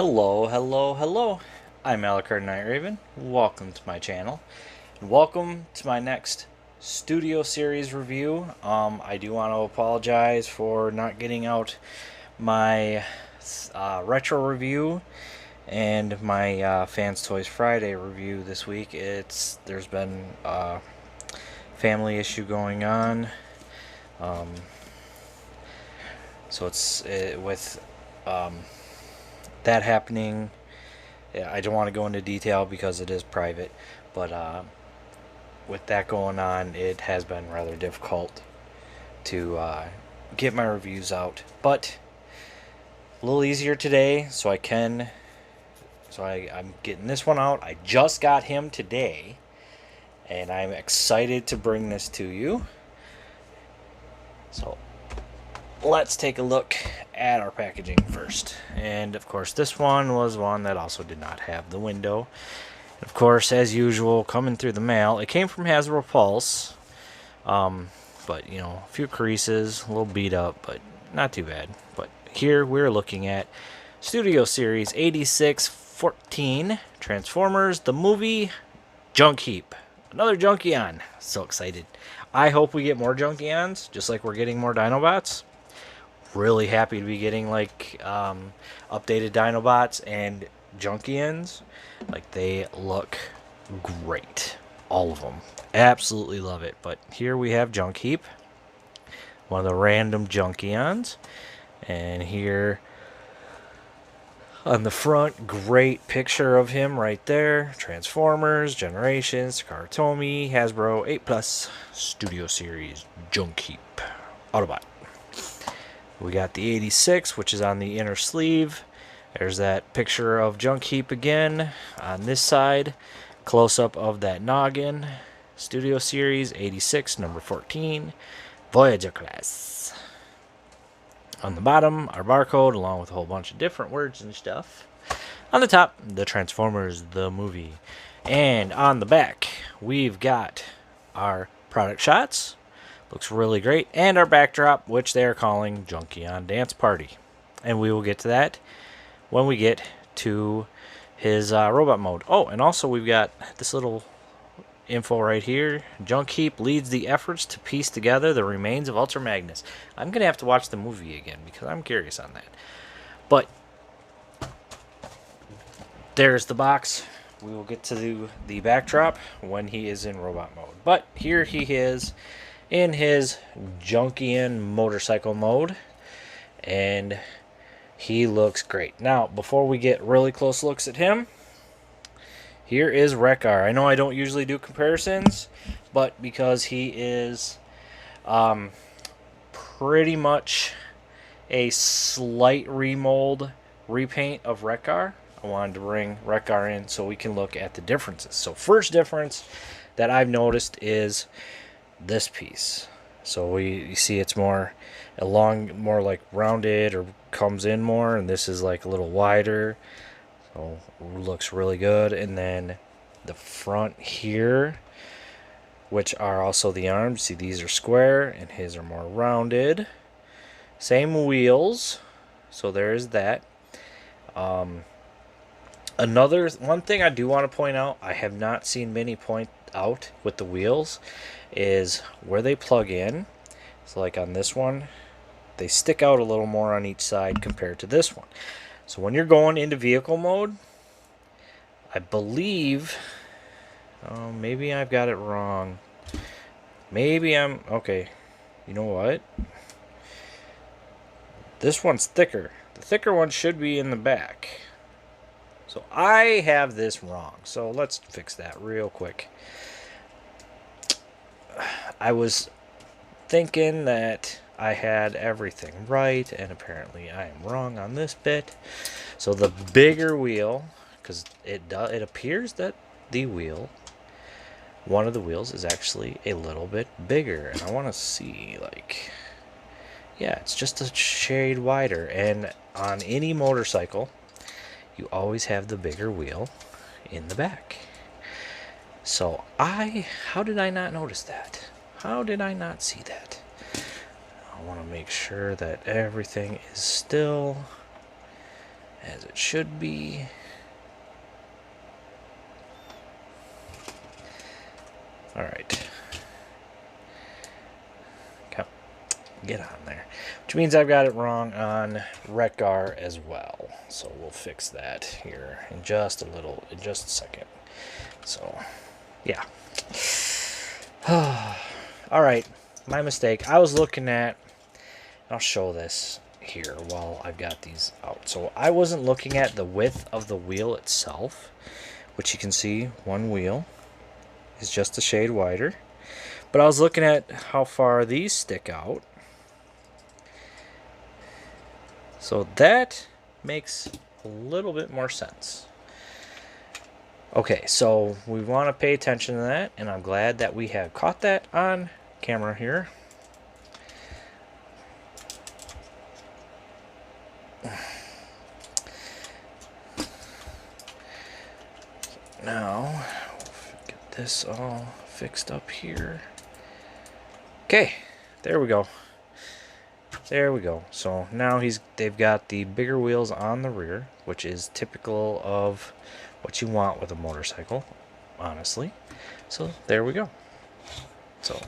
Hello, hello, hello. I'm Alucard Night Raven. Welcome to my channel. And welcome to my next studio series review. I do want to apologize for not getting out my retro review and my Fans Toys Friday review this week. There's been a family issue going on. So it's with that happening. I don't want to go into detail because it is private, but with that going on, it has been rather difficult to get my reviews out. But a little easier today, so I'm getting this one out. I just got him today, and I'm excited to bring this to you. So let's take a look at our packaging first. And of course, this one was one that also did not have the window. Of course, as usual, coming through the mail, it came from Hasbro Pulse. But you know, a few creases, a little beat up, but not too bad. But here we're looking at Studio Series 8614 Transformers the movie Junkheap. Another Junkion. So excited. I hope we get more Junkions, just like we're getting more Dinobots. Really happy to be getting like updated Dinobots and Junkions. Like, they look great, all of them. Absolutely love it. But here we have Junkheap, one of the random Junkions, and here on the front, great picture of him right there. Transformers, Generations, Takara Hasbro 8+ Studio Series Junkheap Autobot. We got the 86, which is on the inner sleeve. There's that picture of Junkheap again on this side. Close-up of that noggin. Studio Series 86, number 14. Voyager class. On the bottom, our barcode, along with a whole bunch of different words and stuff. On the top, the Transformers, the movie. And on the back, we've got our product shots. Looks really great. And our backdrop, which they are calling Junkion Dance Party. And we will get to that when we get to his robot mode. Oh, and also we've got this little info right here. Junkheap leads the efforts to piece together the remains of Ultra Magnus. I'm going to have to watch the movie again because I'm curious on that. But there's the box. We will get to the backdrop when he is in robot mode. But here he is in his Junkion motorcycle mode, and he looks great. Now, before we get really close looks at him, here is Wreck-Ar. I know I don't usually do comparisons, but because he is pretty much a slight remold, repaint of Wreck-Ar, I wanted to bring Wreck-Ar in so we can look at the differences. So first difference that I've noticed is this piece. So you see it's more like rounded, or comes in more, and this is like a little wider. So looks really good. And then the front here, which are also the arms, see these are square and his are more rounded. Same wheels, so there is that. Another one thing I do want to point out, I have not seen many point out with the wheels, is where they plug in. So like on this one, they stick out a little more on each side compared to this one. So when you're going into vehicle mode, I believe, maybe I've got it wrong. Maybe I'm, okay, you know what? This one's thicker. The thicker one should be in the back. So I have this wrong. So let's fix that real quick. I was thinking that I had everything right, and apparently I am wrong on this bit. So the bigger wheel, because it appears that one of the wheels is actually a little bit bigger, and I want to see, like, yeah, it's just a shade wider. And on any motorcycle, you always have the bigger wheel in the back. So how did I not notice that? How did I not see that? I want to make sure that everything is still as it should be. Alright. Come, get on there. Which means I've got it wrong on Retgar as well. So we'll fix that here in just a second. So, yeah. Alright, my mistake. I was looking at, I'll show this here while I've got these out. So I wasn't looking at the width of the wheel itself, which you can see one wheel is just a shade wider. But I was looking at how far these stick out. So that makes a little bit more sense. Okay, so we want to pay attention to that, and I'm glad that we have caught that on camera here. Now, get this all fixed up here. Okay, there we go. There we go. So now they've got the bigger wheels on the rear, which is typical of what you want with a motorcycle, honestly. So there we go. So,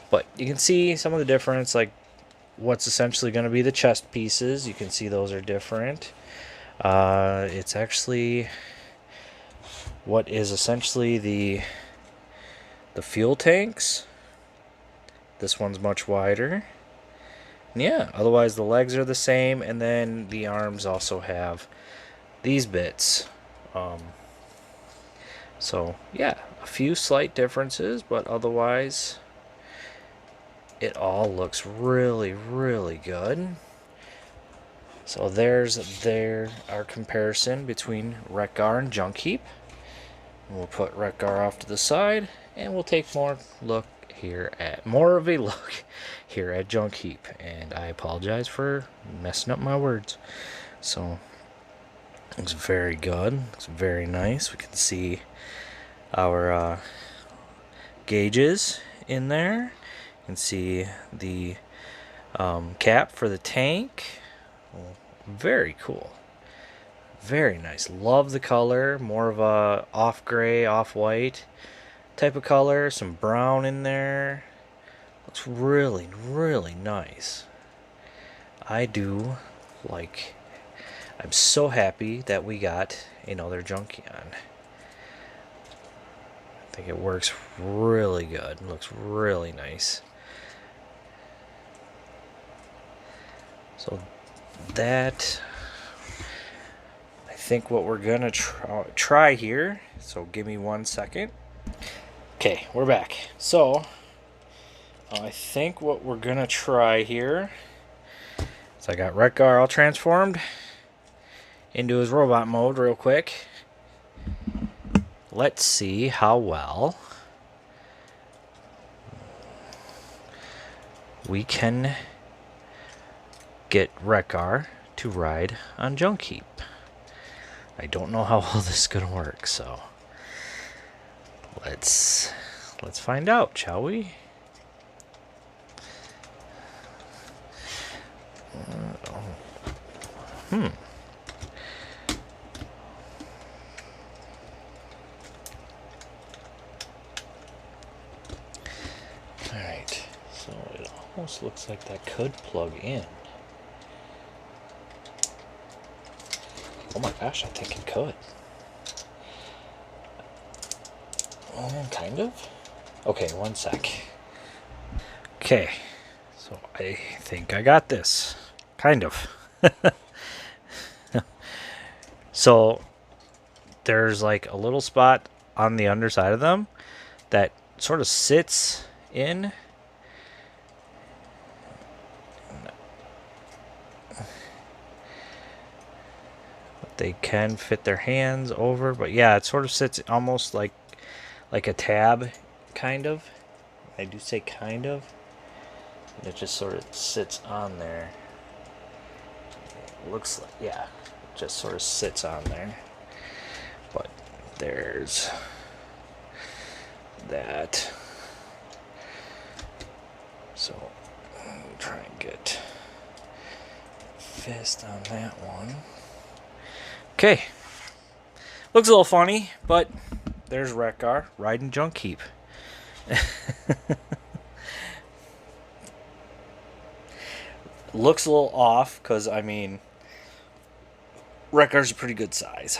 but you can see some of the difference, like what's essentially going to be the chest pieces. You can see those are different. It's actually what is essentially the fuel tanks. This one's much wider. Yeah, otherwise the legs are the same, and then the arms also have these bits. So yeah, a few slight differences, but otherwise it all looks really, really good. So there's our comparison between Retgar and Junkheap. We'll put Retgar off to the side, and we'll take more of a look here at Junkheap. And I apologize for messing up my words. So looks very good. Looks very nice. We can see our gauges in there. You can see the cap for the tank. Well, very cool. Very nice. Love the color. More of a off gray, off white type of color. Some brown in there. Looks really, really nice. I do like. I'm so happy that we got another Junkion. I think it works really good. It looks really nice. So that, I think what we're gonna try here. So give me 1 second. Okay, we're back. So I think what we're gonna try here. So I got Retgar all transformed into his robot mode real quick. Let's see how well we can get Retgar to ride on Junkheap. I don't know how well this is gonna work, so let's find out, shall we? Alright, so it almost looks like that could plug in. Oh my gosh, I think it could. Kind of? Okay, 1 sec. Okay, so I think I got this. Kind of. So there's like a little spot on the underside of them that sort of sits in. They can fit their hands over, but yeah, it sort of sits almost like a tab, kind of. I do say kind of. And it just sort of sits on there. It looks like, yeah, it just sort of sits on there. But there's that. So I'll try and get fist on that one. Okay. Looks a little funny, but there's Wreck-Gar riding Junkheap. Looks a little off because, I mean, Wreck-Gar's a pretty good size.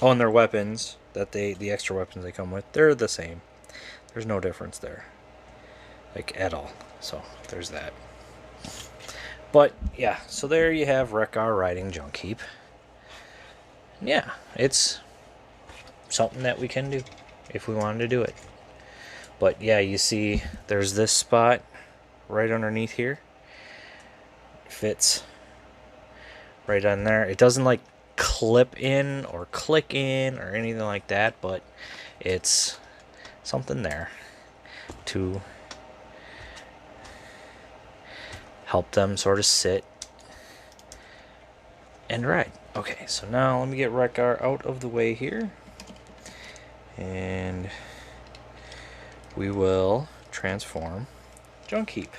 Oh, and their weapons, the extra weapons they come with, they're the same. There's no difference there. Like, at all. So, there's that. But, yeah, so there you have Wreck-Gar riding Junkheap. Yeah, it's something that we can do if we wanted to do it. But, yeah, you see there's this spot right underneath here. Fits right on there. It doesn't, like, clip in or click in or anything like that, but it's something there to help them sort of sit and ride. Okay, so now let me get Wreck-Gar out of the way here, and we will transform Junkheap.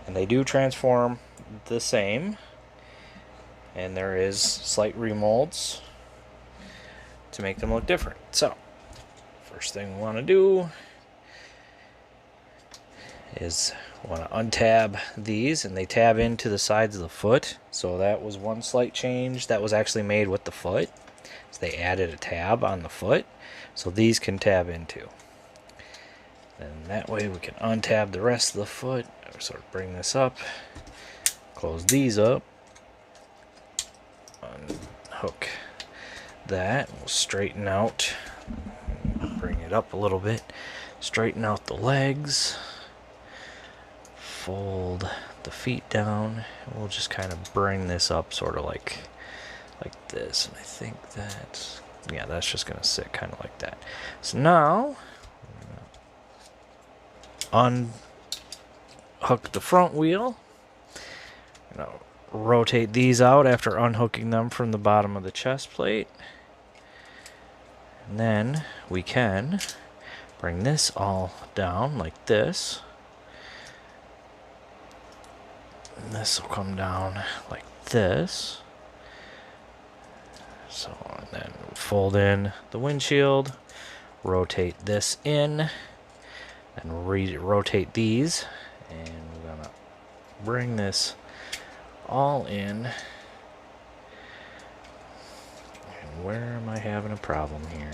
And they do transform the same, and there is slight remolds to make them look different. So, first thing we want to do is want to untab these, and they tab into the sides of the foot. So that was one slight change that was actually made with the foot. So they added a tab on the foot, so these can tab into. And that way we can untab the rest of the foot. Sort of bring this up, close these up, unhook that. We'll straighten out, bring it up a little bit, straighten out the legs, fold the feet down, and we'll just kind of bring this up sort of like this. And I think that, yeah, that's just going to sit kind of like that. So now, unhook the front wheel. Rotate these out after unhooking them from the bottom of the chest plate. And then we can bring this all down like this. And this will come down like this. So, and then fold in the windshield, rotate this in, and rotate these, and we're gonna bring this all in. And where am I having a problem here?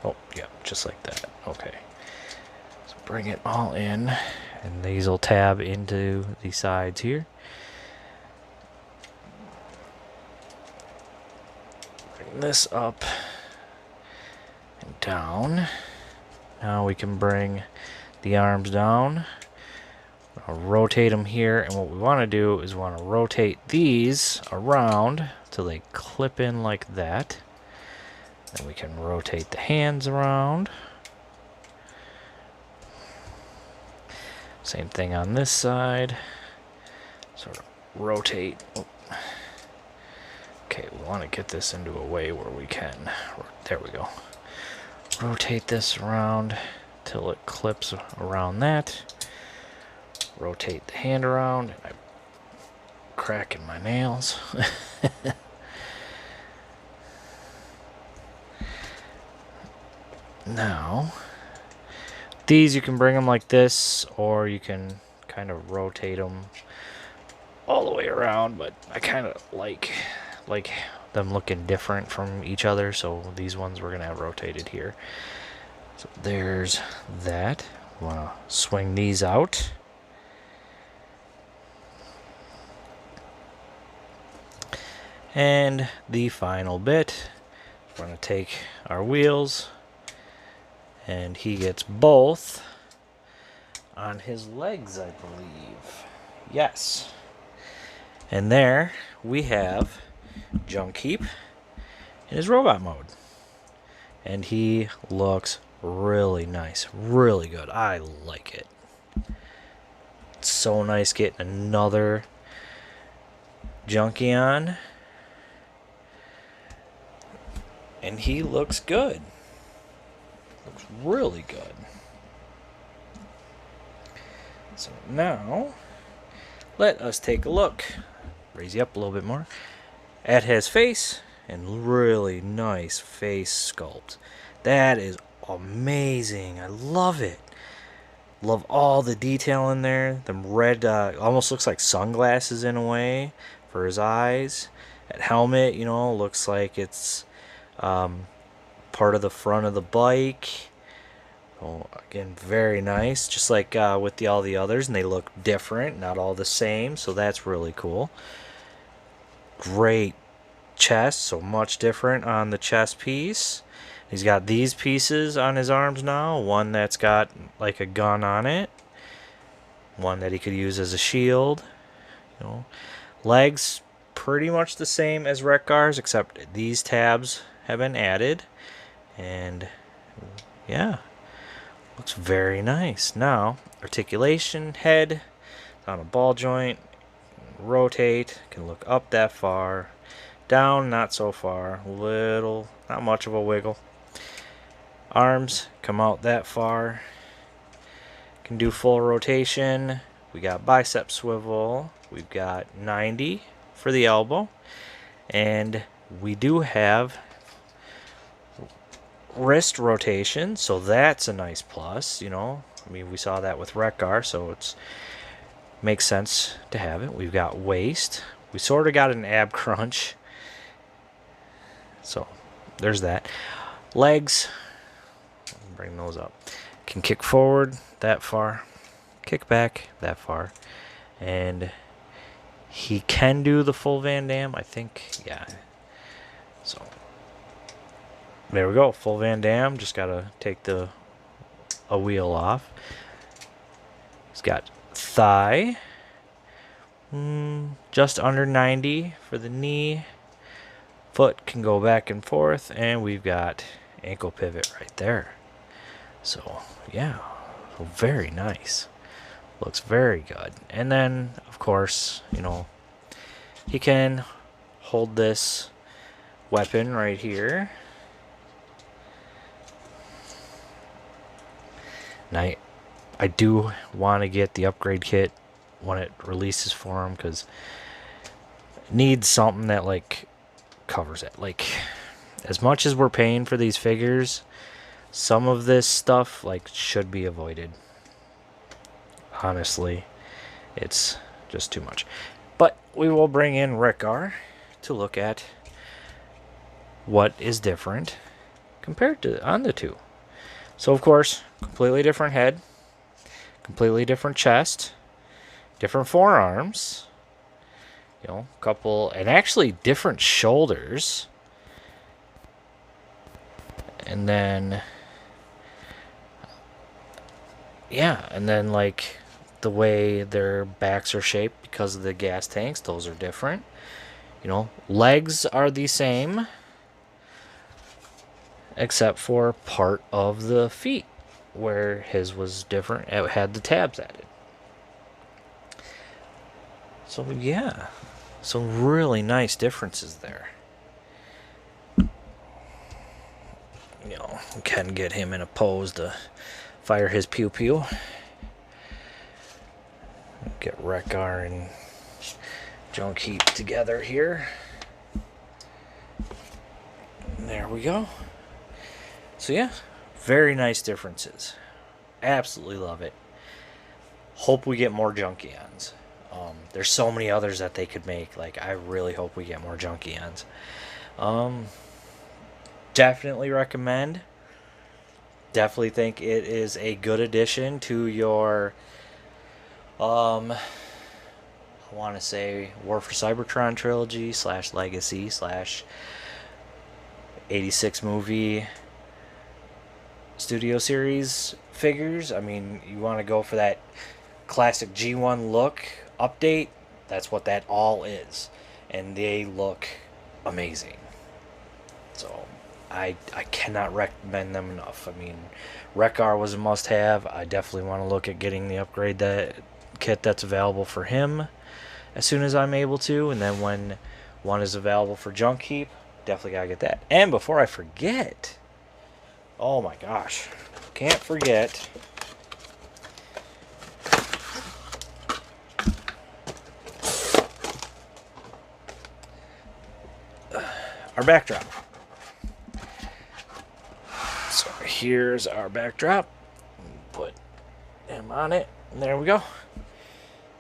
Oh, yeah, just like that. Okay. So bring it all in, and these will tab into the sides here. Bring this up and down. Now we can bring the arms down. I'll rotate them here, and what we want to do is want to rotate these around till they clip in like that. Then we can rotate the hands around. Same thing on this side. Sort of rotate. Oh. Okay, we want to get this into a way where we can. There we go. Rotate this around till it clips around that. Rotate the hand around, and I'm cracking my nails. Now, these you can bring them like this, or you can kind of rotate them all the way around, but I kind of like them looking different from each other, so these ones we're going to have rotated here. So there's that. We want to swing these out. And the final bit, we're going to take our wheels, and he gets both on his legs, I believe. Yes. And there we have Junkheap in his robot mode. And he looks really nice, really good. I like it. It's so nice getting another Junkie on. And he looks good. Looks really good. So now, let us take a look, raise you up a little bit more, at his face, and really nice face sculpt. That is amazing. I love it. Love all the detail in there. Them red, almost looks like sunglasses in a way for his eyes. That helmet, you know, looks like it's part of the front of the bike. Oh, again, very nice. Just like with all the others, and they look different, not all the same. So that's really cool. Great chest, so much different on the chest piece. He's got these pieces on his arms now. One that's got like a gun on it. One that he could use as a shield. You know, legs pretty much the same as Wreck-Gar's, except these tabs have been added. And yeah, looks very nice. Now, articulation, head on a ball joint, rotate, can look up that far, down not so far, little, not much of a wiggle. Arms come out that far, can do full rotation. We got bicep swivel, we've got 90 for the elbow, and we do have wrist rotation, so that's a nice plus, you know. I mean, we saw that with Wreck-Gar, so it's makes sense to have it. We've got waist. We sort of got an ab crunch, so there's that. Legs, bring those up. Can kick forward that far, kick back that far, and he can do the full Van Damme, I think. Yeah. So there we go, full Van Damme. Just gotta take a wheel off. He's got thigh, just under 90 for the knee. Foot can go back and forth, and we've got ankle pivot right there. So yeah, very nice. Looks very good. And then of course, you know, he can hold this weapon right here. And I do want to get the upgrade kit when it releases for him, because it needs something that like covers it. Like, as much as we're paying for these figures, some of this stuff like should be avoided. Honestly, it's just too much. But we will bring in Wreck-Gar to look at what is different compared to on the two. So of course, completely different head, completely different chest, different forearms, you know, couple, and actually different shoulders. And then yeah, and then like the way their backs are shaped because of the gas tanks, those are different. You know, legs are the same except for part of the feet where his was different. It had the tabs added. So yeah, some really nice differences there. You know, we can get him in a pose to fire his pew pew. Get Wreck-Gar and Junkheap together here. There we go. So yeah, very nice differences. Absolutely love it. Hope we get more Junkions. There's so many others that they could make. Like, I really hope we get more Junkions. Definitely recommend. Definitely think it is a good addition to your I want to say War for Cybertron trilogy / Legacy / 86 movie studio series figures. I mean, you want to go for that classic G1 look update, that's what that all is, and they look amazing. So I cannot recommend them enough. I mean, Wreck-Gar was a must-have. I definitely want to look at getting the upgrade kit that's available for him as soon as I'm able to, and then when one is available for Junkheap, definitely gotta get that. And before I forget, oh my gosh, can't forget our backdrop. So here's our backdrop. Put him on it. And there we go.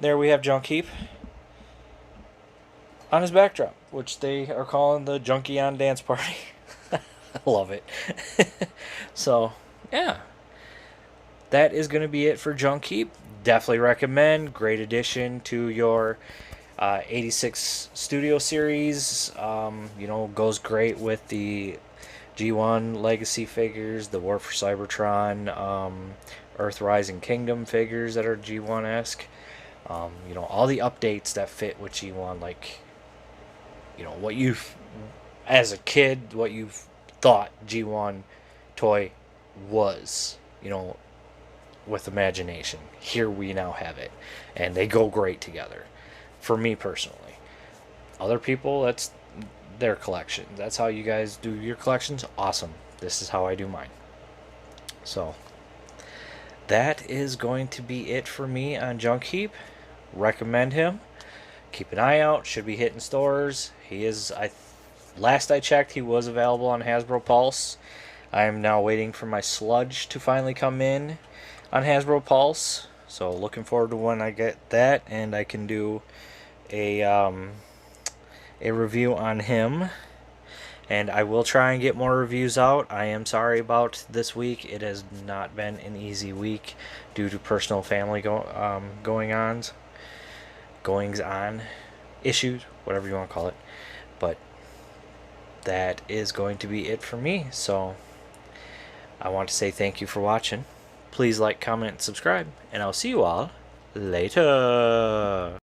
There we have Junkheap on his backdrop, which they are calling the Junkie on Dance Party. I love it. So, yeah. That is going to be it for Junkheap. Definitely recommend. Great addition to your 86 Studio Series. Goes great with the G1 Legacy figures, the War for Cybertron, Earthrise Kingdom figures that are G1-esque. All the updates that fit with G1, like, what you've, as a kid, what you've thought G1 toy was, with imagination. Here we now have it. And they go great together. For me personally. Other people, that's their collection. That's how you guys do your collections. Awesome. This is how I do mine. So, that is going to be it for me on Junkheap. Recommend him. Keep an eye out. Should be hitting stores. He is, last I checked, he was available on Hasbro Pulse. I am now waiting for my sludge to finally come in on Hasbro Pulse. So looking forward to when I get that and I can do a review on him. And I will try and get more reviews out. I am sorry about this week. It has not been an easy week due to personal family goings on, issues, whatever you want to call it. But that is going to be it for me. So I want to say thank you for watching. Please like, comment, and subscribe, and I'll see you all later.